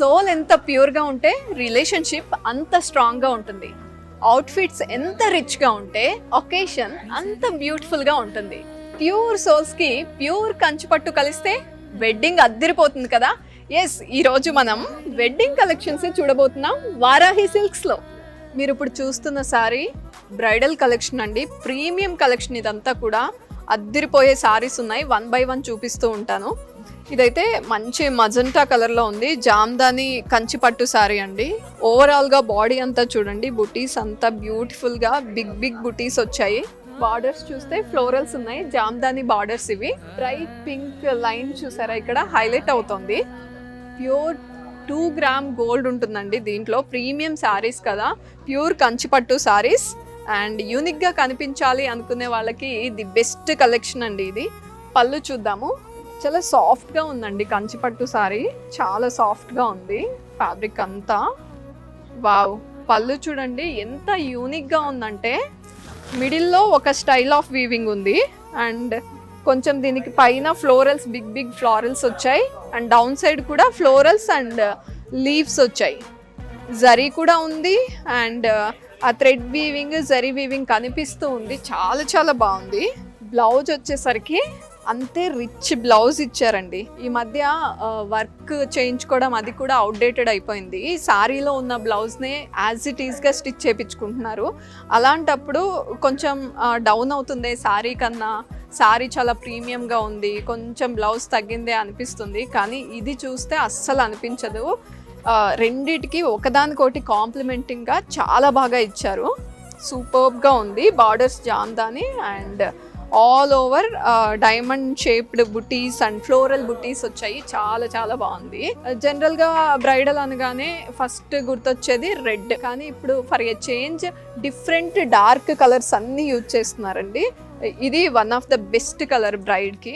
Soul ఎంత ప్యూర్గా ఉంటే రిలేషన్షిప్ అంత స్ట్రాంగ్గా ఉంటుంది. అవుట్ఫిట్స్ ఎంత రిచ్గా ఉంటే ఒకేషన్ అంత బ్యూటిఫుల్గా ఉంటుంది. ప్యూర్ సోల్స్కి ప్యూర్ కంచిపట్టు కలిస్తే వెడ్డింగ్ అద్దిరిపోతుంది కదా. ఎస్, ఈరోజు మనం వెడ్డింగ్ కలెక్షన్స్ చూడబోతున్నాం వారాహి సిల్క్స్లో. మీరు ఇప్పుడు చూస్తున్న సారీ బ్రైడల్ కలెక్షన్ అండి, ప్రీమియం కలెక్షన్. ఇదంతా కూడా అద్దిరిపోయే సారీస్ ఉన్నాయి, 1 by 1 చూపిస్తూ ఉంటాను. ఇదైతే మంచి మజంటా కలర్లో ఉంది, జామ్దాని కంచిపట్టు సారీ అండి. ఓవరాల్గా బాడీ అంతా చూడండి, బుటీస్ అంతా బ్యూటిఫుల్గా బిగ్ బుటీస్ వచ్చాయి. బార్డర్స్ చూస్తే ఫ్లోరల్స్ ఉన్నాయి, జామ్దాని బార్డర్స్ ఇవి. బ్రైట్ పింక్ లైన్ చూసారా, ఇక్కడ హైలైట్ అవుతుంది. ప్యూర్ 2 గ్రామ్ గోల్డ్ ఉంటుందండి దీంట్లో. ప్రీమియం శారీస్ కదా, ప్యూర్ కంచిపట్టు శారీస్. అండ్ యూనిక్గా కనిపించాలి అనుకునే వాళ్ళకి ది బెస్ట్ కలెక్షన్ అండి ఇది. పళ్ళు చూద్దాము, చాలా సాఫ్ట్గా ఉందండి కంచిపట్టు సారీ, చాలా సాఫ్ట్గా ఉంది ఫ్యాబ్రిక్ అంతా. వావ్, పళ్ళు చూడండి ఎంత యూనిక్గా ఉందంటే మిడిల్లో ఒక స్టైల్ ఆఫ్ వీవింగ్ ఉంది. అండ్ కొంచెం దీనికి పైన ఫ్లోరల్స్, బిగ్ ఫ్లోరల్స్ వచ్చాయి. అండ్ డౌన్ సైడ్ కూడా ఫ్లోరల్స్ అండ్ లీవ్స్ వచ్చాయి. జరీ కూడా ఉంది. అండ్ ఆ థ్రెడ్ వీవింగ్, జరీ వీవింగ్ కనిపిస్తూ ఉంది, చాలా బాగుంది. బ్లౌజ్ వచ్చేసరికి అంతే రిచ్ బ్లౌజ్ ఇచ్చారండి. ఈ మధ్య వర్క్ చేయించుకోవడం అది కూడా అవుట్డేటెడ్ అయిపోయింది. శారీలో ఉన్న బ్లౌజ్నే యాజ్ ఇట్ ఈస్గా స్టిచ్ చేయించుకుంటున్నారు. అలాంటప్పుడు కొంచెం డౌన్ అవుతుంది శారీ కన్నా. శారీ చాలా ప్రీమియంగా ఉంది, కొంచెం బ్లౌజ్ తగ్గిందే అనిపిస్తుంది. కానీ ఇది చూస్తే అస్సలు అనిపించదు. రెండిటికి ఒకదానికోటి కాంప్లిమెంటింగ్గా చాలా బాగా ఇచ్చారు. సూపర్బ్గా ఉంది. Borders Jamdani and all over diamond shaped buttis and floral బుటీస్ వచ్చాయి. చాలా బాగుంది. జనరల్గా బ్రైడల్ అనగానే ఫస్ట్ గుర్తొచ్చేది రెడ్, కానీ ఇప్పుడు for a change different dark colours అన్నీ యూజ్ చేస్తున్నారండి. ఇది one of the best colour బ్రైడ్కి.